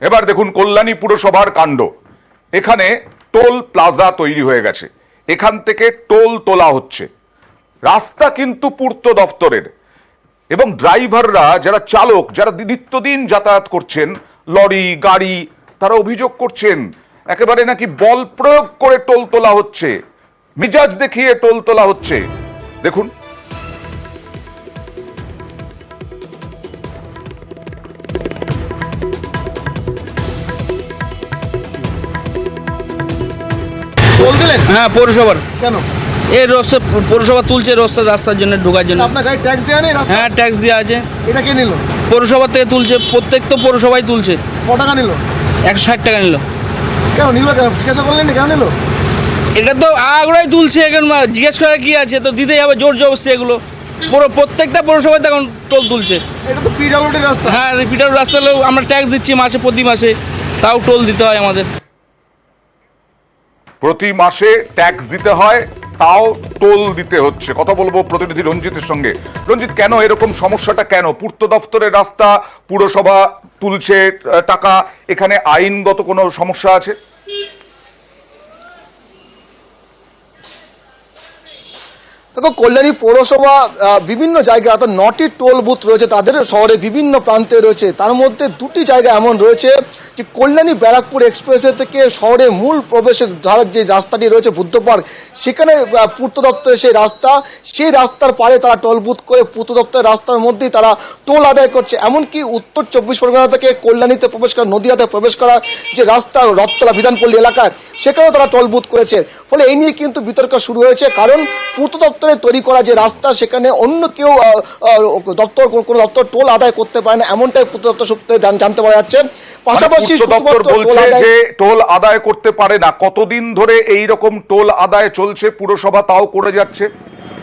এবার দেখুন কল্যাণী পুরসভার কাণ্ড। এখানে টোল প্লাজা তৈরি হয়ে গেছে, এখান থেকে টোল তোলা হচ্ছে। রাস্তা কিন্তু পূর্ত দফতরের, এবং ড্রাইভাররা যারা চালক, যারা নিত্যদিন যাতায়াত করছেন, লরি গাড়ি, তারা অভিযোগ করছেন একেবারে নাকি বল প্রয়োগ করে টোল তোলা হচ্ছে, মিজাজ দেখিয়ে টোল তোলা হচ্ছে। দেখুন হ্যাঁ, পৌরসভার। কেন? এই রাস্তা পৌরসভা তুলছে, রাস্তার জন্য ঢোকার জন্য। আপনার গাড়ি ট্যাক্স দেওয়া নেই? হ্যাঁ, ট্যাক্স দেওয়া আছে। এটা কে নিল? পৌরসভা থেকে তুলছে, প্রত্যেক তো পৌরসভায় তুলছে। ক টাকা নিল? 160 টাকা নিল। কেন নিল? কেন জিজ্ঞাসা করলেন? কেন নিল? এটা তো আগ্রহে তুলছে, এখন জিজ্ঞেস করার কি আছে, তো দিতেই হবে জোর জবরদস্তি। এগুলো প্রত্যেকটা পৌরসভায় এখন টোল তুলছে। এটা তো পিডব্লিউডি রাস্তা। হ্যাঁ, পিটার রাস্তা হলেও আমরা ট্যাক্স দিচ্ছি মাসে, প্রতি মাসে, তাও টোল দিতে হয় আমাদের। প্রতি মাসে ট্যাক্স দিতে হয়, তাও টোল দিতে হচ্ছে। কথা বলবো প্রতিনিধি রঞ্জিতের সঙ্গে। রঞ্জিত, কেন এরকম সমস্যাটা? কেন পূর্ত দফতরের রাস্তা পুরসভা তুলছে টাকা, এখানে আইনগত কোনো সমস্যা আছে? দেখো, কল্যাণী পৌরসভা বিভিন্ন জায়গায়, অর্থাৎ 9টি টোল বুথ রয়েছে তাদের শহরে বিভিন্ন প্রান্তে রয়েছে। তার মধ্যে 2টি জায়গা এমন রয়েছে যে কল্যাণী ব্যারাকপুর এক্সপ্রেসওয়ে থেকে শহরে মূল প্রবেশের ধারার যে রাস্তাটি রয়েছে বুদ্ধ পার্ক, সেখানে পূর্ত দপ্তরের সেই রাস্তার পারে তারা টোল বুথ করে পূর্ত দপ্তরের রাস্তার মধ্যেই তারা টোল আদায় করছে। এমনকি উত্তর 24 পরগনা থেকে কল্যাণীতে প্রবেশ করা, নদিয়াতে প্রবেশ করা যে রাস্তা রথতলা বিধানপল্লী এলাকায়, সেখানেও তারা টোল বুথ করেছে। ফলে এই নিয়ে কিন্তু বিতর্ক শুরু হয়েছে, কারণ পূর্ত দপ্তরে তৈরি করা যে রাস্তা, সেখানে অন্য কেউ কোনো দপ্তর টোল আদায় করতে পারে না, এমনটাই পূর্ত দপ্তর সূত্রে জানতে পারা যাচ্ছে। পাশাপাশি দপ্তর বলছে যে টোল আদায় করতে পারে না। কতদিন ধরে এই রকম টোল আদায় চলছে? পুরসভা তাও করে যাচ্ছে।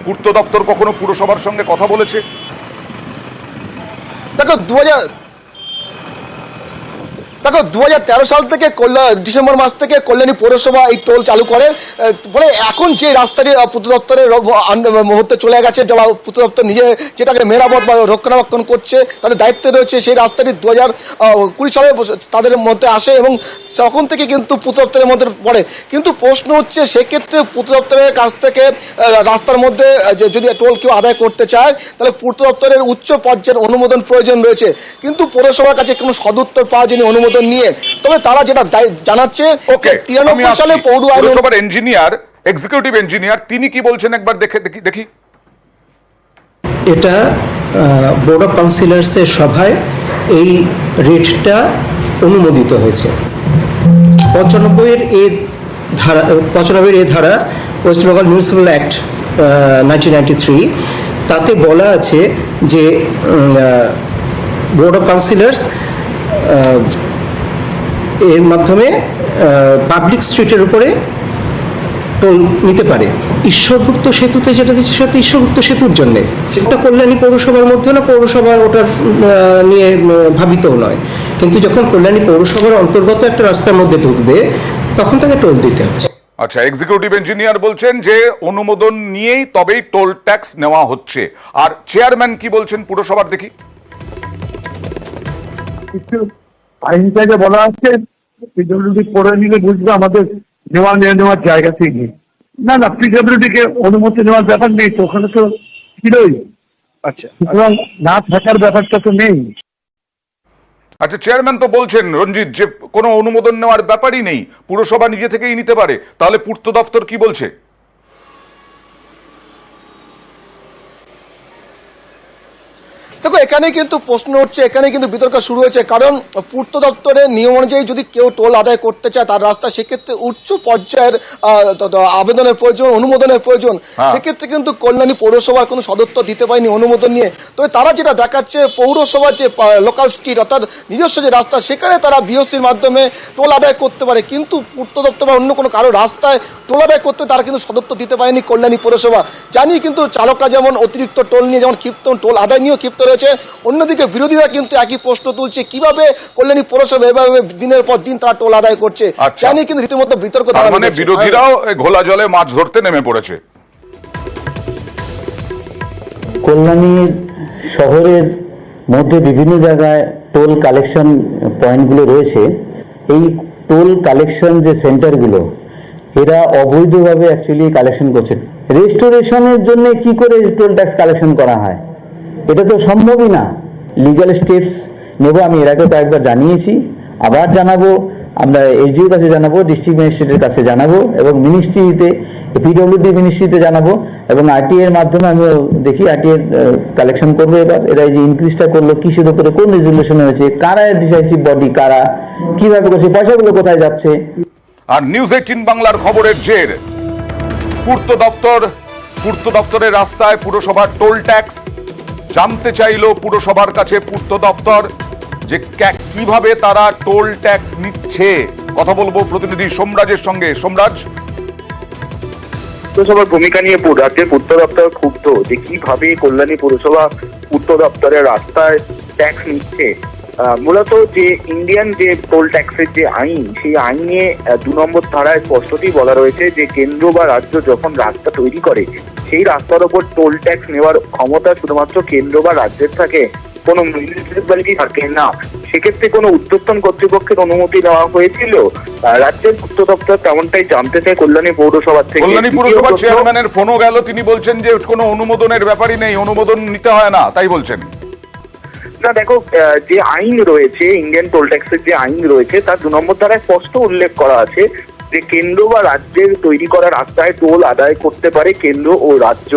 পূর্ত দপ্তর কখনো পুরসভার সঙ্গে কথা বলেছে? দেখো 2013 সাল থেকে ডিসেম্বর মাস থেকে কল্যাণী পৌরসভা এই টোল চালু করে। ফলে এখন যে রাস্তাটি পূর্ত দপ্তরের মুহূর্তে চলে গেছে, পূর্ত দপ্তর নিজে যেটাকে মেরামত বা রক্ষণাবেক্ষণ করছে, তাদের দায়িত্বে রয়েছে, সেই রাস্তাটি 2020 সালে তাদের মধ্যে আসে এবং তখন থেকে কিন্তু পূর্ত দপ্তরের মধ্যে পড়ে। কিন্তু প্রশ্ন হচ্ছে, সেক্ষেত্রে পূর্ত দপ্তরের কাছ থেকে রাস্তার মধ্যে যদি টোল কেউ আদায় করতে চায়, তাহলে পূর্ত দপ্তরের উচ্চ পর্যায়ের অনুমোদন প্রয়োজন রয়েছে। কিন্তু পৌরসভার কাছে কোনো সদুত্তর পাওয়া যায়নি অনুমোদন নিয়ে। তবে তারা যেটা জানাচ্ছে, 93 সালে পৌরসভার ইঞ্জিনিয়ার, এক্সিকিউটিভ ইঞ্জিনিয়ার, তিনি কি বলছেন একবার দেখি। এটা বোর্ড অফ কাউন্সিলর্সের সভায় এই রেটটা অনুমোদিত হয়েছে। 95 এর ধারা ওয়েস্ট বেঙ্গল মিউনিসিপ্যাল অ্যাক্ট 1993, তাতে বলা আছে যে বোর্ড অফ কাউন্সিলর্স এর মাধ্যমে পাবলিক স্ট্রিটের উপরে টোল নিতে পারে। ঈশ্বরগুপ্ত সেতুতে যেটা দিচ্ছে, সেটা তো ঈশ্বরগুপ্ত সেতুর জন্যে, সেটা কল্যাণী পৌরসভার মধ্যে না, পৌরসভার ওটার নিয়ে ভাবিতও নয়। কিন্তু যখন কল্যাণী পৌরসভার অন্তর্গত একটা রাস্তার মধ্যে ঢুকবে, তখন তাকে টোল দিতে হচ্ছে। আচ্ছা, এক্সিকিউটিভ ইঞ্জিনিয়ার বলছেন যে অনুমোদন নিয়েই তবেই টোল ট্যাক্স নেওয়া হচ্ছে। আর চেয়ারম্যান কি বলছেন পুরসভার, দেখি। আইন থেকে বলা আছে পিডব্লিউডি করে নিলে বুঝবে আমাদের নেওয়ার জায়গা থেকে। না, পিডব্লিউডি কে অনুমতি নেওয়ার ব্যাপার নেই তো, ওখানে তো ছিলই। আচ্ছা, সুতরাং না থাকার ব্যাপারটা তো নেই। আচ্ছা, চেয়ারম্যান তো বলছেন রঞ্জিত যে কোনো অনুমোদন নেওয়ার ব্যাপারই নেই, পুরসভা নিজে থেকেই নিতে পারে। তাহলে পূর্ত দপ্তর কি বলছে? দেখো, এখানে কিন্তু প্রশ্ন হচ্ছে, এখানে কিন্তু বিতর্ক শুরু হয়েছে, কারণ পূর্ত দপ্তরের নিয়ম অনুযায়ী যদি কেউ টোল আদায় করতে চায় তার রাস্তা, সেক্ষেত্রে উচ্চ পর্যায়ের আবেদনের প্রয়োজন, অনুমোদনের প্রয়োজন। সেক্ষেত্রে কিন্তু কল্যাণী পৌরসভার কোনো সদস্য দিতে পারেনি অনুমোদন নিয়ে। তবে তারা যেটা দেখাচ্ছে, পৌরসভার যে লোকাল স্ট্রিট, অর্থাৎ নিজস্ব যে রাস্তা, সেখানে তারা বিওসির মাধ্যমে টোল আদায় করতে পারে। কিন্তু পূর্ত দপ্তর বা অন্য কোনো কারো রাস্তায় টোল আদায় করতে তারা কিন্তু সদস্য দিতে পারেনি কল্যাণী পৌরসভা। জানি কিন্তু চালকরা যেমন অতিরিক্ত টোল নিয়ে যেমন ক্ষিপ্ত, টোল আদায় নিয়েও ক্ষিপ্ত রয়েছে। অন্যদিকে বিরোধীরা কিন্তু একই প্রশ্ন তুলছে, কিভাবে কল্যাণী পৌরসভা এভাবে দিনের পর দিন তারা টোল আদায় করছে। জানি কিন্তু রীতিমতো বিতর্ক। মানে বিরোধীরাও ঘোলা জলে মাছ ধরতে নেমে পড়েছে। কল্যাণী শহরের মধ্যে বিভিন্ন জায়গায় টোল কালেকশন পয়েন্টগুলো রয়েছে, এই টোল কালেকশন যে সেন্টারগুলো এরা অবৈধভাবে অ্যাকচুয়ালি কালেকশন করছে। রেস্টোরেশনের জন্য কি করে টোল ট্যাক্স কালেকশন করা হয়, এটা তো সম্ভবই না। লিগ্যাল স্টেপস নেব, আমি এর আগে কয়েকবার জানিয়েছি, আবার জানাবো, আমরা এসডিওর কাছে জানাবো, ডিস্ট্রিক্ট ম্যাজিস্ট্রেটের কাছে জানাবো এবং মিনিস্ট্রিতে, পিডব্লিউডি মিনিস্ট্রিতে জানাবো এবং আরটিএ এর মাধ্যমে আমিও দেখি আরটিএ কালেকশন করবো। এবার এরা এই যে ইনক্রিজটা করলো কিসের উপরে, কোন রেজুলেশন হয়েছে, কারা ডিসাইসিভ বডি, কারা কিভাবে করছে, পয়সাগুলো কোথায় যাচ্ছে। আর নিউজ 18 বাংলার খবরের জের, পূর্ত দফতরের রাস্তায় পুরসভার টোল ট্যাক্স জানতে চাইল পুরসভার কাছে পূর্ত দফতর যে কিভাবে তারা টোল ট্যাক্স নিচ্ছে। কথা বলবো প্রতিনিধি সোমরাজের সঙ্গে। সোমরাজ, পুরসভার ভূমিকা নিয়ে রাজ্যের পূর্ত দপ্তর ক্ষুব্ধ যে কিভাবে কল্যাণী পুরসভা পূর্ত দপ্তরের রাস্তায় ট্যাক্স নিচ্ছে। মূলত যে ইন্ডিয়ান যে টোল ট্যাক্সের যে আইন, সেই আইনে 2 নম্বর ধারায় স্পষ্টতই বলা রয়েছে যে কেন্দ্র বা রাজ্য যখন রাস্তা তৈরি করে সেই রাস্তার ওপর টোল ট্যাক্স নেওয়ার ক্ষমতা শুধুমাত্র কেন্দ্র বা রাজ্যের থাকে, কোনো মিউনিসিপ্যালিটি থাকে না। সেক্ষেত্রে কোনো উদ্যোক্তন কর্তৃপক্ষের অনুমতি নেওয়া হয়েছিল। রাজ্যের পূর্ত দপ্তর তেমনটাই জানতে চায় কল্যাণী পৌরসভা থেকে। কল্যাণী পুরসভার চেয়ারম্যানের ফোনও গেল, তিনি বলছেন যে কোনো অনুমোদনের ব্যাপারই নেই, অনুমোদন নিতে হয় না, তাই বলছেন। না দেখো, যে আইন রয়েছে, ইন্ডিয়ান টোল ট্যাক্সের যে আইন রয়েছে তার 2 নম্বর ধারায় স্পষ্ট উল্লেখ করা আছে যে কেন্দ্র বা রাজ্যের তৈরি করা রাস্তায় টোল আদায় করতে পারে কেন্দ্র ও রাজ্য,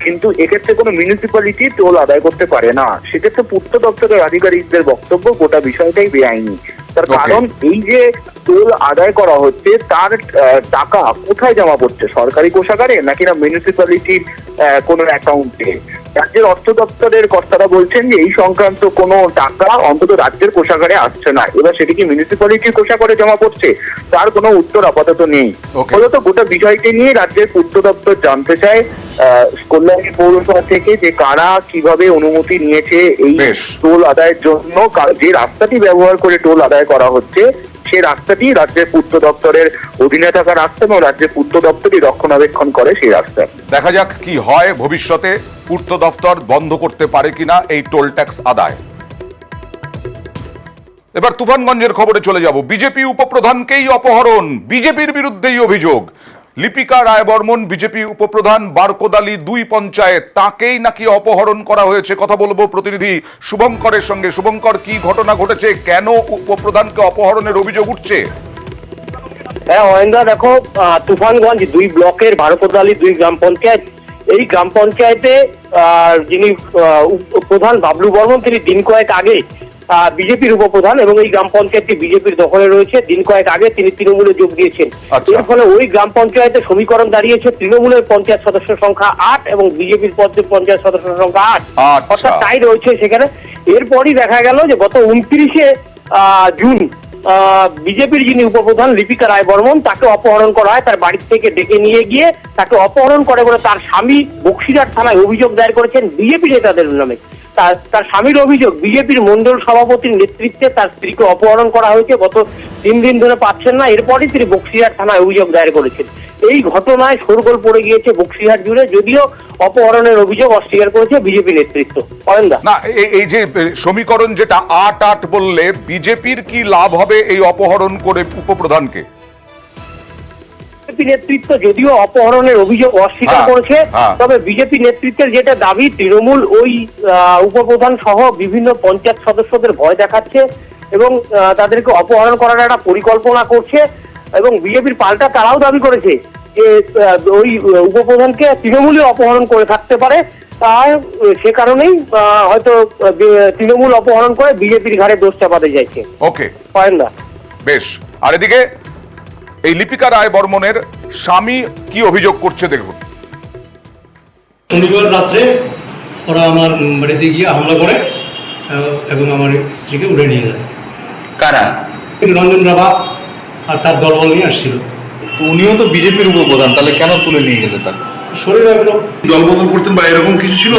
কিন্তু এক্ষেত্রে কোনো মিউনিসিপ্যালিটি টোল আদায় করতে পারে না। সেক্ষেত্রে পূর্ত দপ্তরের আধিকারিকদের বক্তব্য গোটা বিষয়টাই বেআইনি। তার কারণ এই যে টোল আদায় করা হচ্ছে তার টাকা কোথায় জমা পড়ছে, সরকারি কোষাগারে নাকি না মিউনিসিপ্যালিটির কোনো অ্যাকাউন্টে। রাজ্যের অর্থ দপ্তরের কর্তারা বলছেন যে এই সংক্রান্ত কোনো টাকা অন্তত রাজ্যের কোষাগারে আসছে না। এবার সেটি কি মিউনিসিপ্যালিটির কোষাগারে জমা পড়ছে, তার কোনো উত্তর আপাতত নেই। ফলত গোটা বিষয়টি নিয়ে রাজ্যের পূর্ত দপ্তর জানতে চায় কল্যাণী পৌরসভা থেকে যে কারা কিভাবে অনুমতি নিয়েছে এই টোল আদায়ের জন্য। যে রাস্তাটি ব্যবহার করে টোল আদায় করা হচ্ছে সেই রাস্তাটি রাজ্যের পূর্ত দপ্তরের অধীনে থাকা রাস্তা এবং রাজ্যের পূর্ত দপ্তরই রক্ষণাবেক্ষণ করে সেই রাস্তা। দেখা যাক কি হয় ভবিষ্যতে, পূর্ত দপ্তর বন্ধ করতে পারে কিনা এই টোল ট্যাক্স আদায়। এবার তুফানগঞ্জের খবরে চলে যাব। বিজেপি উপপ্রধানকেই অপহরণ, বিজেপির বিরুদ্ধেই অভিযোগ। লিপিকা রায়বর্মন বিজেপি উপপ্রধান, বারকোদালি 2 পঞ্চায়েত, তাকেই নাকি অপহরণ করা হয়েছে। কথা বলবো প্রতিনিধি শুভঙ্করের সঙ্গে। শুভঙ্কর, কি ঘটনা ঘটেছে, কেন উপপ্রধানকে অপহরণের অভিযোগ উঠছে? হ্যাঁ অয়েন্দা, দেখো তুফানগঞ্জ 2 ব্লকের বারকোদালি 2 গ্রাম পঞ্চায়েত, এই গ্রাম পঞ্চায়েতে যিনি প্রধান বাবলু বর্মন, তিনি দিন কয়েক আগে বিজেপির উপপ্রধান এবং এই গ্রাম পঞ্চায়েতটি বিজেপির দখলে রয়েছে। দিন কয়েক আগে তিনি তৃণমূলে যোগ দিয়েছেন। এর ফলে ওই গ্রাম পঞ্চায়েতে সমীকরণ দাঁড়িয়েছে তৃণমূলের পঞ্চায়েত সদস্য সংখ্যা 8 এবং বিজেপির পঞ্চায়েত সদস্য সংখ্যা 8, অর্থাৎ তাই রয়েছে সেখানে। এরপরই দেখা গেল যে গত 29শে জুন বিজেপির যিনি উপপ্রধান লিপিকা রায়বর্মন, তাকে অপহরণ করা হয়। তার বাড়ি থেকে ডেকে নিয়ে গিয়ে তাকে অপহরণ করে বলে তার স্বামী বক্সিরহাট থানায় অভিযোগ দায়ের করেছেন বিজেপি নেতাদের নামে। তার স্বামীর অভিযোগ, বিজেপির মন্ডল সভাপতির নেতৃত্বে তার স্ত্রীকে অপহরণ করা হয়েছে, গত 3 দিন ধরে পাচ্ছেন না। এরপরই তিনি বক্সিরহাট থানায় অভিযোগ দায়ের করেছেন। এই ঘটনায় শোরগোল পড়ে গিয়েছে বক্সিরহাট জুড়ে, যদিও অপহরণের অভিযোগ অস্বীকার করেছে বিজেপি নেতৃত্ব। না, এই যে সমীকরণ যেটা 8-8 বললে, বিজেপির কি লাভ হবে এই অপহরণ করে উপপ্রধানকে? বিজেপি নেতৃত্ব যদিও অপহরণের অভিযোগ অস্বীকার করেছে, তবে বিজেপি নেতৃত্বের যেটা দাবি, তৃণমূল ওই উপপ্রধান সহ বিভিন্ন পঞ্চায়েত সদস্যদের ভয় দেখাচ্ছে এবং তাদেরকে অপহরণ করার একটা পরিকল্পনা করছে। এবং বিজেপির পাল্টা তারাও দাবি করেছে যে ওই উপপ্রধানকে তৃণমূলই অপহরণ করে থাকতে পারে, আর সে কারণেই হয়তো তৃণমূল অপহরণ করে বিজেপির ঘাড়ে দোষ চাপাতে চাইছে। ওকে, বেশ। আর এদিকে এই লিপিকা রায়বর্মনের স্বামী কি অভিযোগ করছে দেখুন। শনিবার রাত্রে ওরা আমার বাড়িতে গিয়ে হামলা করে এবং আমার স্ত্রীকে উড়ে নিয়ে যায়। কারা? রঞ্জন রাভা আর তার দলবল নিয়ে আসছিল। তো উনিও তো বিজেপির উপপ্রধান, তাহলে কেন তুলে নিয়ে গেলে তাকে? শরীর রাখলো, দলবদল করতেন বা এরকম কিছু ছিল?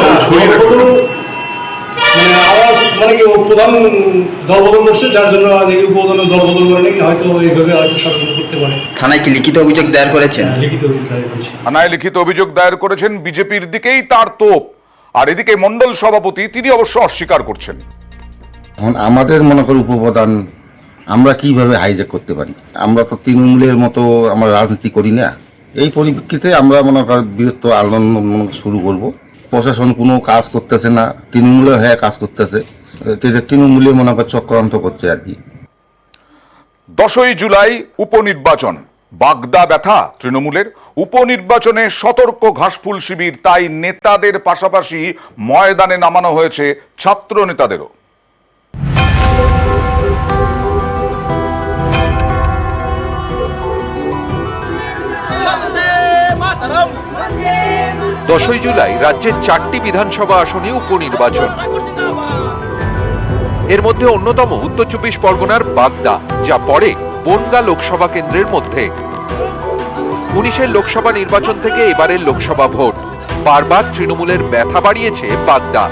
মানে আওয়াজ, মানে কি প্রধান দলবদল করছে, যার জন্য উপপ্রধান দলবদল করে নাকি হয়তো এইভাবে হয়তো ষড়যন্ত্র করতে পারে। থানায় কি লিখিত অভিযোগ দায়ের করেছেন? লিখিত অভিযোগ দায়ের করেছেন। থানায় লিখিত অভিযোগ দায়ের করেছেন। বিজেপির দিকেই তার তোপ। আর এদিকে মন্ডল সভাপতি, তিনি অবশ্য অস্বীকার করছেন। এখন আমাদের মনে করি উপপ্রধান আমরা কিভাবে হাইজ্যাক করতে পারি? আমরা তো তৃণমূলের মতো আমরা রাজনীতি করি না। এই পরিপ্রেক্ষিতে আমরা মনে করি বৃহত্তর আন্দোলন শুরু করব। প্রশাসন কোনো কাজ করতেছে না, তৃণমূলের হয়ে কাজ করতেছে, তৃণমূলে মনে করি চক্রান্ত করছে আর কি। 10ই জুলাই উপনির্বাচন, বাগদা ব্যথা তৃণমূলের। উপনির্বাচনে সতর্ক ঘাসফুল শিবির, তাই নেতাদের পাশাপাশি ময়দানে নামানো হয়েছে ছাত্র নেতাদেরও। দশই জুলাই রাজ্যের 4টি বিধানসভা আসনে উপনির্বাচন। এর মধ্যে অন্যতম উত্তর 24 পরগনার বাগদা, যা পড়ে বনগা লোকসভা কেন্দ্রের মধ্যে। 19-এর লোকসভা নির্বাচন থেকে এবারের লোকসভা ভোট, বারবার তৃণমূলের ব্যথা বাড়িয়েছে বাগদা।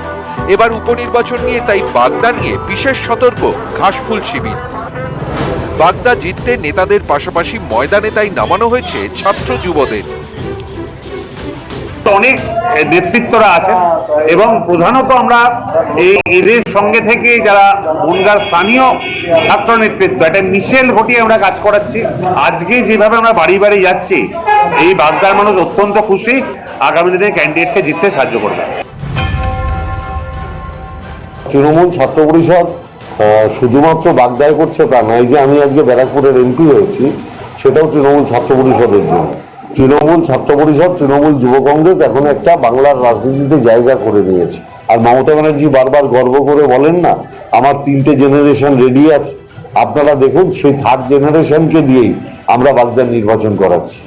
এবার উপনির্বাচন নিয়ে তাই বাগদা নিয়ে বিশেষ সতর্ক ঘাসফুল শিবির। বাগদা জিততে নেতাদের পাশাপাশি ময়দানে তাই নামানো হয়েছে ছাত্র যুবদের। অনেক নেতৃত্বরা আছেন এবং প্রধানত আমরা এদের সঙ্গে থেকে যারা বনগাঁর স্থানীয় ছাত্র নেতৃত্ব, একটা মিশেল ঘটিয়ে আমরা কাজ করাচ্ছি। আজকে যেভাবে আমরা বাড়ি বাড়ি যাচ্ছি, এই বাগদার মানুষ অত্যন্ত খুশি, আগামী দিনে ক্যান্ডিডেটকে জিততে সাহায্য করবে। তৃণমূল ছাত্র পরিষদ শুধুমাত্র বাগদায় করছে তা নয়, যে আমি আজকে ব্যারাকপুরের এমপি হয়েছি সেটাও তৃণমূল ছাত্র পরিষদের জন্য। তৃণমূল ছাত্র পরিষদ, তৃণমূল যুব কংগ্রেস এখন একটা বাংলার রাজনীতিতে জায়গা করে নিয়েছে। আর মমতা ব্যানার্জি বারবার গর্ব করে বলেন না, আমার 3টে জেনারেশন রেডি আছে। আপনারা দেখুন, সেই 3rd জেনারেশনকে দিয়েই আমরা বাগদার নির্বাচন করাচ্ছি।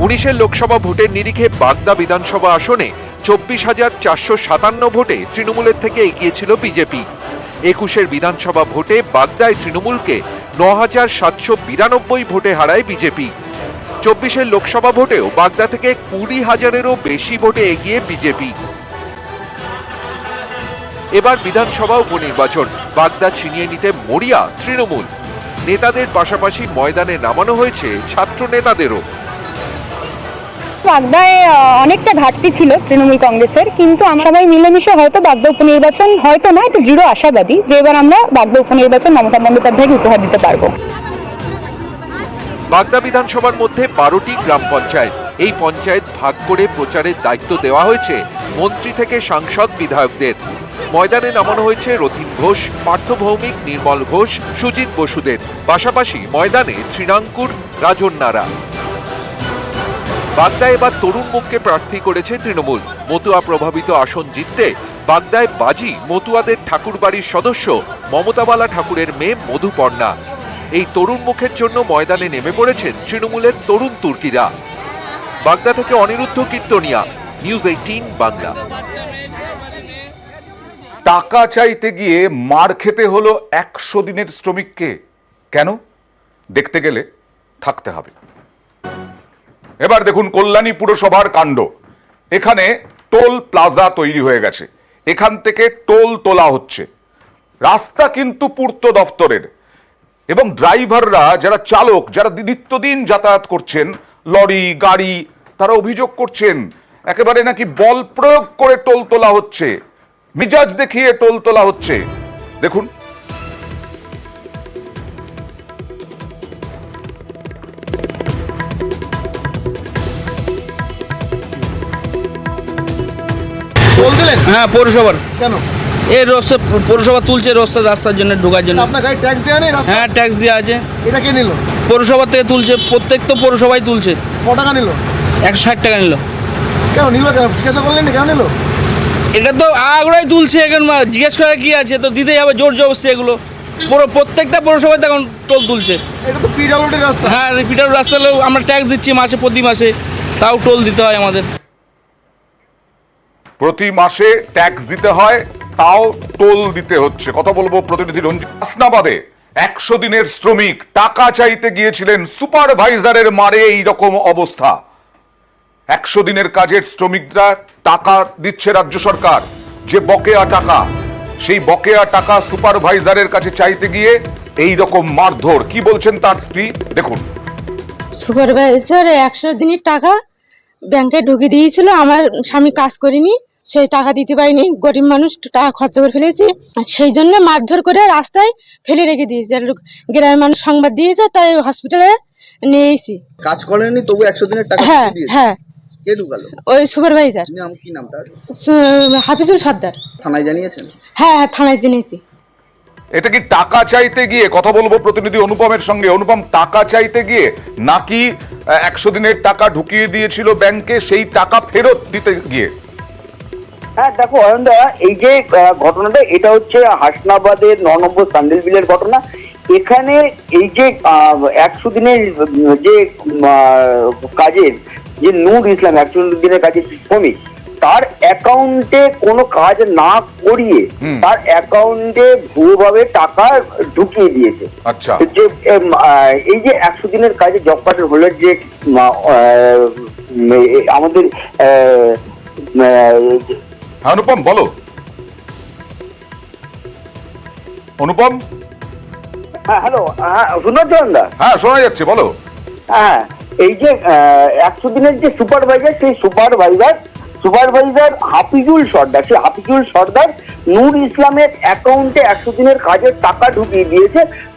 19-এর লোকসভা ভোটের নিরিখে বাগদা বিধানসভা আসনে 24,457 ভোটে তৃণমূলের থেকে এগিয়েছিল বিজেপি। 21-এর বিধানসভা ভোটে বাগদায় তৃণমূলকে 9,792 ভোটে হারায় বিজেপি। 24-এর লোকসভা ভোটেও বাগদা থেকে 20,000-এরও বেশি ভোটে এগিয়ে বিজেপি। এবার বিধানসভা উপনির্বাচন, বাগদা ছিনিয়ে নিতে মরিয়া তৃণমূল। নেতাদের পাশাপাশি ময়দানে নামানো হয়েছে ছাত্র নেতাদেরও। বাগদায় অনেকটা ঘাটতি ছিল তৃণমূল কংগ্রেসের, কিন্তু আমরা সবাই মিলেমিশে হয়তো বাগদা উপনির্বাচন, হয়তো নয় তো দৃঢ় আশাবাদী যে এবার আমরা বাগদা উপনির্বাচন মমতা বন্দ্যোপাধ্যায়কে উপহার দিতে পারবো। বাগদা বিধানসভার মধ্যে 12টি গ্রাম পঞ্চায়েত। এই পঞ্চায়েত ভাগ করে প্রচারের দায়িত্ব দেওয়া হয়েছে মন্ত্রী থেকে সাংসদ বিধায়কদের। ময়দানে নামানো হয়েছে রথীন ঘোষ, পার্থ ভৌমিক, নির্মল ঘোষ, সুজিত বসুদের পাশাপাশি ময়দানে তৃণাঙ্কুর, রাজন্যারা। বাগদায় এবার তরুণ মুখকে প্রার্থী করেছে তৃণমূল। মতুয়া প্রভাবিত আসন জিততে বাগদায় বাজি মতুয়াদের ঠাকুরবাড়ির সদস্য মমতাবালা ঠাকুরের মেয়ে মধুপর্ণা। এই তরুণ মুখের জন্য ময়দানে নেমে পড়েছেন তৃণমূলের তরুণ তুর্কিরা। বাগদা থেকে অনিরুদ্ধ কীর্তনিয়া, নিউজ 18 বাংলা। টাকা চাইতে গিয়ে মার খেতে হলো 100 দিনের শ্রমিককে। কেন? দেখতে গেলে থাকতে হবে। এবার দেখুন কল্যাণী পুরসভার কাণ্ড। এখানে টোল প্লাজা তৈরি হয়ে গেছে, এখান থেকে টোল তোলা হচ্ছে। রাস্তা কিন্তু পূর্ত দফতরের, এবং ড্রাইভাররা, যারা চালক, যারা নিত্যদিন যাতায়াত করছেন, লরি গাড়ি, তারা অভিযোগ করছেন একেবারে নাকি বল প্রয়োগ করে টোল তোলা হচ্ছে, মিজাজ দেখিয়ে টোল তোলা হচ্ছে। দেখুন টোল দিলেন? হ্যাঁ, পৌরসভার। কেন? এই রাস্তা পৌরসভা তুলছে, রাস্তার জন্য ঢোকার জন্য। আপনার গাড়ি ট্যাক্স দেওয়া নেই? হ্যাঁ, ট্যাক্স দেওয়া আছে। এটা কে নিল? পৌরসভা থেকে তুলছে, প্রত্যেক তো পৌরসভায় তুলছে। ক টাকা নিল? 160 টাকা নিল। কেন নিল? কেন জিজ্ঞাসা করলেন? কেন নিল? এটা তো আগ্রহে তুলছে, এখন জিজ্ঞেস করা কি আছে, তো দিতেই হবে জোর জবরদস্তি। এগুলো প্রত্যেকটা পৌরসভায় এখন টোল তুলছে। এটা তো পিডব্লিউডি রাস্তা। হ্যাঁ, পিডব্লিউডি রাস্তা হলেও আমরা ট্যাক্স দিচ্ছি মাসে, প্রতি মাসে, তাও টোল দিতে হয় আমাদের। প্রতি মাসে ট্যাক্স দিতে হয়, তাও টোল দিতে হচ্ছে। কথা বলবো প্রতিনিধি রঞ্জিত। হাসনাবাদে 100 দিনের শ্রমিক টাকা চাইতে গিয়েছিলেন, সুপারভাইজারের মারে এই রকম অবস্থা। 100 দিনের কাজের শ্রমিকরা টাকা দিচ্ছে রাজ্য সরকার, যে বকেয়া টাকা, সেই বকেয়া টাকা সুপারভাইজারের কাছে চাইতে গিয়ে এই রকম মারধর। কি বলছেন তার স্ত্রী, দেখুন। সুপারভাইজার 100 দিনের টাকা ব্যাংকে ঢুকিয়ে দিয়েছিল, আমার স্বামী কাজ করিনি, সেই টাকা দিতে পারিনি, গরিব মানুষ টাকা খরচা করে ফেলেছি, সেই জন্য মারধর করে রাস্তায় ফেলে রেখে দিয়েছি। আর গ্রামের মানুষ সংবাদ দিয়েছে, তাই হসপিটালে নিয়ে এসেছি। কাজ করেনি তবু 100 দিনের টাকা হ্যাঁ দিয়েছে। হ্যাঁ, কে ঢুকালো? ওই সুপারভাইজার নাম কি নাম তার? হাফিজুল সর্দার। থানায় জানিয়েছেন? হ্যাঁ হ্যাঁ, থানায় জেনেছি। এটা কি টাকা চাইতে গিয়ে? কথা বলবো প্রতিনিধি অনুপমের সঙ্গে। অনুপম, টাকা চাইতে গিয়ে নাকি 100 দিনের টাকা ঢুকিয়ে দিয়েছিল ব্যাংকে, সেই টাকা ফেরত দিতে গিয়ে? হ্যাঁ দেখো অয়নদা, এই যে ঘটনাটা, এটা হচ্ছে হাসনাবাদের 9 নম্বর স্যান্ডেল বিলের ঘটনা। এখানে এই যে 100 দিনের যে কাজের যে নূর ইসলাম 100 দিনের কাজের শ্রমিক, তার অ্যাকাউন্টে কোনো কাজ না করিয়ে তার অ্যাকাউন্টে ভুয়োভাবে টাকা ঢুকিয়ে দিয়েছে। আচ্ছা, যে এই যে 100 দিনের কাজে জব কার্ডের হোল্ডার যে আমাদের অনুপম বলো। অনুপম, হ্যাঁ হ্যালো, হ্যাঁ শোনা যাচ্ছে? হ্যাঁ শোনা যাচ্ছে, বলো। হ্যাঁ, এই যে 100 দিনের যে সুপারভাইজার, সেই সুপারভাইজার হাফিজুল সর্দার, সেই হাফিজুল সর্দার নূর ইসলামের অ্যাকাউন্টে 100 দিনের কাজের টাকা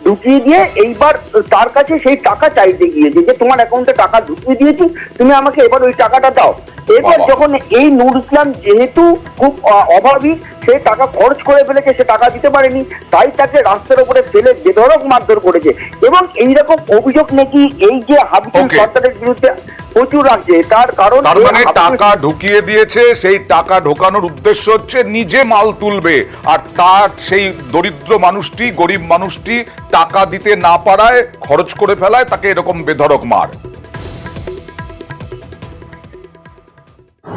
ঢুকিয়ে দিয়ে এইবার তার কাছে সেই টাকা চাইতে গিয়েছে যে তোমার অ্যাকাউন্টে টাকা ঢুকিয়ে দিয়েছি, তুমি আমাকে এবার ওই টাকাটা দাও। এবার যখন এই নূর ইসলাম যেহেতু খুব অভাবী, সে টাকা খরচ করে ফেলেছে, সে টাকা দিতে পারেনি, তাই তাকে রাস্তার উপরে ফেলে বেধড়ক মারধর করেছে। এবং এইরকম অভিযোগ নাকি এই যে হাফিজুল সর্দারের বিরুদ্ধে প্রচুর আসছে। তার কারণ তার মানে টাকা ঢুকিয়ে দিয়েছে, সেই টাকা ঢোকানোর উদ্দেশ্য হচ্ছে নিজে মাল তুলবে, আর তার সেই দরিদ্র মানুষটি, গরিব মানুষটি টাকা দিতে না পারায়, খরচ করে ফেলায়, তাকে এরকম বেধড়ক মার।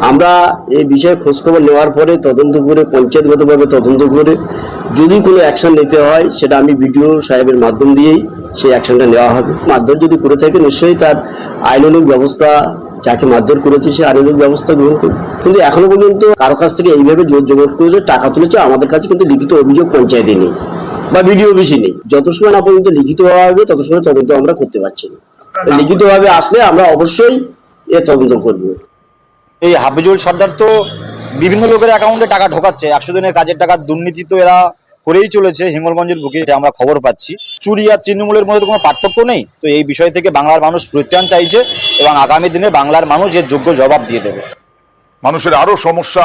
আমরা এই বিষয়ে খোঁজখবর নেওয়ার পরে তদন্ত করে, পঞ্চায়েতগতভাবে তদন্ত করে যদি কোনো অ্যাকশন নিতে হয়, সেটা আমি বিডিও সাহেবের মাধ্যম দিয়েই সেই অ্যাকশনটা নেওয়া হবে। মারধর যদি করে থাকে, নিশ্চয়ই তার আইনানুগ ব্যবস্থা, যাকে মারধর করেছে সে আইনানুগ ব্যবস্থা গ্রহণ করবে। কিন্তু এখনো পর্যন্ত কারো কাছ থেকে এইভাবে জোর জবরদস্তি করে টাকা তুলেছে, আমাদের কাছে কিন্তু লিখিত অভিযোগ পঞ্চায়েতে নেই বা বিডিও অফিসে নেই। যত সময় না পর্যন্ত লিখিত হবে, তত সময় তদন্ত আমরা করতে পারছি না। লিখিতভাবে আসলে আমরা অবশ্যই এ তদন্ত করবো। এই হাফিজুল সর্দার তো বিভিন্ন লোকের অ্যাকাউন্টে টাকা ঢোকাচ্ছে, 100 দিনের কাজের টাকা দুর্নীতি তো এরা করেই চলেছে হিঙ্গলগঞ্জের বুকে, এটা আমরা খবর পাচ্ছি। চুরি আর তৃণমূলের মধ্যে কোনো পার্থক্য নেই। তো এই বিষয় থেকে বাংলার মানুষ পরিত্রাণ চাইছে এবং আগামী দিনে বাংলার মানুষ এর যোগ্য জবাব দিয়ে দেবে। মানুষের আরো সমস্যা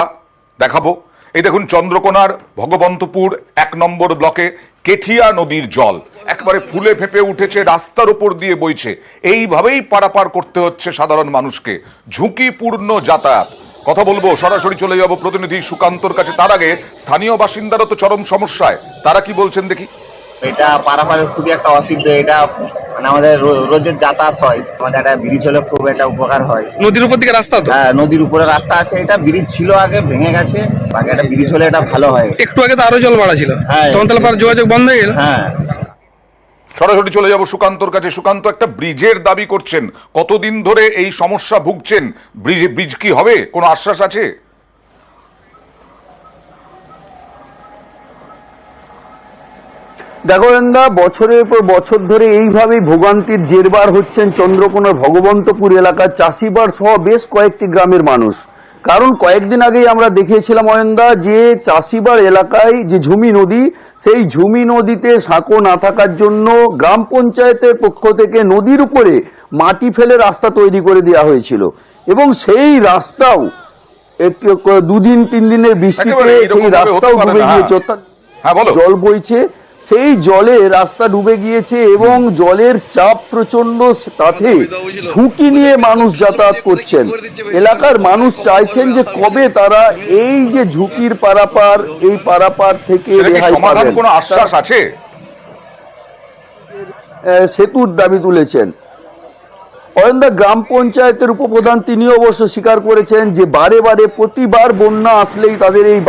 দেখাবো। এই দেখুন, চন্দ্রকোনার ভগবন্তপুর 1 নম্বর ব্লকে কেঠিয়া নদীর জল একবারে ফুলে ফেপে উঠেছে, রাস্তার উপর দিয়ে বইছে। এইভাবেই পারাপার করতে হচ্ছে সাধারণ মানুষকে, ঝুঁকিপূর্ণ যাতায়াত। কথা বলবো, সরাসরি চলে যাব প্রতিনিধি সুকান্তর কাছে। তার আগে স্থানীয় বাসিন্দারা তো চরম সমস্যায়, তারা কি বলছেন দেখি। এটা পারাপারের খুবই একটা অসুবিধা। এটা মানে আমাদের রোজের যাতায়াত হয়, আমাদের একটা ব্রিজ হলে খুব একটা উপকার হয়। নদীর উপর থেকে রাস্তা তো? হ্যাঁ, নদীর উপরে রাস্তা আছে। এটা ব্রিজ ছিল আগে, ভেঙে গেছে, বাকি একটা ব্রিজ হলে এটা ভালো হয়। একটু আগে তো আরো জল বাড়া ছিল, হ্যাঁ, তখন তাহলে যোগাযোগ বন্ধ হয়ে গেল। হ্যাঁ, সরাসরি চলে যাব সুকান্তর কাছে। সুকান্ত, একটা ব্রিজের দাবি করছেন, কতদিন ধরে এই সমস্যা ভুগছেন? ব্রিজ কি হবে, কোনো আশ্বাস আছে? দেখো এন্দা, বছরের পর বছর ধরে এইভাবেই ভোগান্তির জেরবার হচ্ছেন চন্দ্রকোনার ভগবন্তপুর এলাকার চাষিবার সহ বেশ কয়েকটি গ্রামের মানুষ। কারণ কয়েকদিন আগেই আমরা দেখিয়েছিলাম অয়ন্দা, যে চাষিবার এলাকায় যে ঝুমি নদী, সেই ঝুমি নদীতে সাঁকো না থাকার জন্য গ্রাম পঞ্চায়েতের পক্ষ থেকে নদীর উপরে মাটি ফেলে রাস্তা তৈরি করে দেওয়া হয়েছিল, এবং সেই রাস্তাও 2-3 দিনের বৃষ্টিতে সেই রাস্তাও ডুবে গিয়েছে। অর্থাৎ জল বইছে, সেই জলে রাস্তা ডুবে গিয়েছে এবং জলের চাপ প্রচন্ড, তাতে ঝুঁকি নিয়ে মানুষ যাতায়াত করছেন। এলাকার মানুষ চাইছেন যে কবে তারা এই যে ঝুঁকির পারাপার, এই পারাপার থেকে রেহাই পাবেন। কোনো আশ্বাস আছে? সেতুর দাবি তুলেছেন অয়ন্দা গ্রাম পঞ্চায়েতের উপপ্রধান। তিনি অবশ্য স্বীকার করেছেন যে বারে বারে প্রতিবার বন্যা আসলেই তাদের এই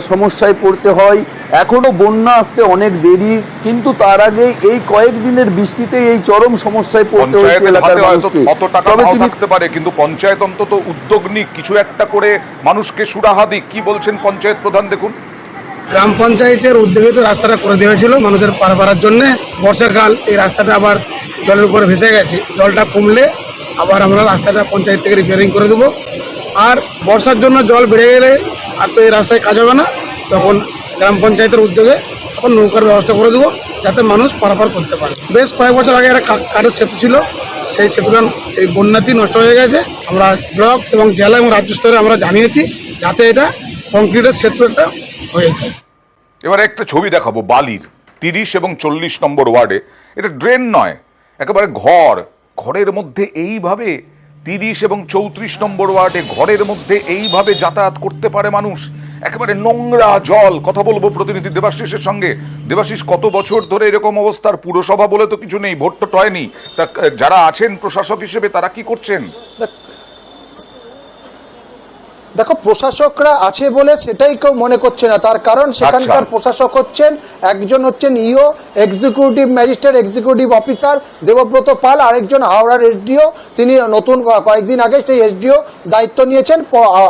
সমস্যায় পড়তে হয়। এখনো বন্যা আসতে অনেক দেরি, কিন্তু তার আগে এই কয়েকদিনের বৃষ্টিতে এই চরম সমস্যায় পড়তে হয়েছে এলাকার মানুষকে। তবে থাকতে পারে, কিন্তু পঞ্চায়েত অন্তত উদ্যোগ নিক, কিছু একটা করে মানুষকে সুরাহা দিক। কি বলছেন পঞ্চায়েত প্রধান, দেখুন। গ্রাম পঞ্চায়েতের উদ্যোগে তো রাস্তাটা করে দেওয়া হয়েছিল মানুষের পারাপারের জন্য। বর্ষাকাল এই রাস্তাটা আবার জলের উপরে ভেসে গেছে, জলটা কমলে আবার আমরা রাস্তাটা পঞ্চায়েত থেকে রিপেয়ারিং করে দেবো। আর বর্ষার জন্য জল বেড়ে গেলে আর তো এই রাস্তায় কাজ হবে না, তখন গ্রাম পঞ্চায়েতের উদ্যোগে তখন নৌকার ব্যবস্থা করে দেবো যাতে মানুষ পারাপার করতে পারে। বেশ কয়েক বছর আগে একটা কাঠের সেতু ছিল, সেই সেতুটা এই বন্যাতেই নষ্ট হয়ে গেছে। আমরা ব্লক এবং জেলা এবং রাজ্য স্তরে আমরা জানিয়েছি যাতে এটা কংক্রিটের সেতু একটা হয়ে যায়। এবারে একটা ছবি দেখাবো বালির 30 এবং 40 নম্বর ওয়ার্ডে। এটা ড্রেন নয়, একেবারে ঘরের মধ্যে এইভাবে 30 এবং 34 নম্বর ওয়ার্ডে ঘরের মধ্যে এইভাবে যাতায়াত করতে পারে মানুষ। একেবারে নোংরা জল। কথা বলবো প্রতিনিধি দেবাশিসের সঙ্গে। দেবাশিস, কত বছর ধরে এরকম অবস্থার? পুরসভা বলে তো কিছু নেই, ভোট তো হয়নি, তা যারা আছেন প্রশাসক হিসেবে তারা কি করছেন? দেখো, প্রশাসকরা আছে বলে সেটাই কেউ মনে করছে না, তার কারণ সেখানকার প্রশাসক হচ্ছেন একজন হচ্ছেন EO executive magistrate executive officer Debabrata Pal, আরেকজন হাওড়ার এসডিও। তিনি নতুন কয়েকদিন আগে সেই এসডিও দায়িত্ব নিয়েছেন,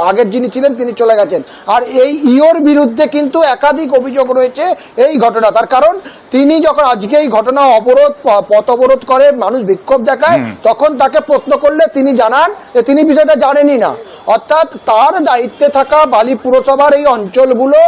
আগের যিনি ছিলেন তিনি চলে গেছেন। আর এই ইওর বিরুদ্ধে কিন্তু একাধিক অভিযোগ রয়েছে এই ঘটনা। তার কারণ তিনি যখন আজকে এই ঘটনা পথ অবরোধ করে মানুষ বিক্ষোভ দেখায়, তখন তাকে প্রশ্ন করলে তিনি জানান যে তিনি বিষয়টা জানেনই না। অর্থাৎ তার দায়িত্বে থাকা বালি পুরসভার এই অঞ্চলগুলো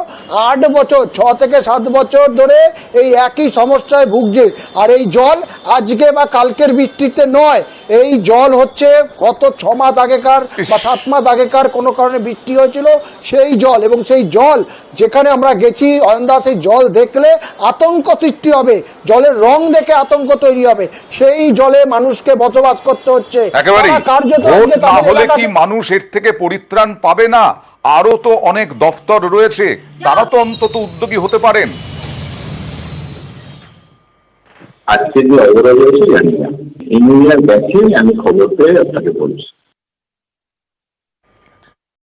8 বছর 6 থেকে 7 বছর ধরে এই একই সমস্যায় ভুগছে। আর এই জল আজকে বা কালকের বৃষ্টিতে নয়, এই জল হচ্ছে গত 6 মাস আগেকার বা 7 মাস আগেকার কোনো কারণে বৃষ্টি হয়েছিল সেই জল। এবং সেই জল যেখানে আমরা গেছি অয়নদা, সেই জল দেখলে আতঙ্ক সৃষ্টি হবে, জলের রং দেখে আতঙ্ক তৈরি হবে। সেই জলে মানুষকে বসবাস করতে হচ্ছে। কি মানুষ এর থেকে পরিত্রাণ পাবে না? আরো তো অনেক দফতর রয়েছে, তারা তো অন্তত উদ্যোগী হতে পারেন। আজকে যে অবরোধ হয়েছে জানি না, ইঞ্জিনিয়ার গেছে, আমি খবর পেয়ে আপনাকে বলছি।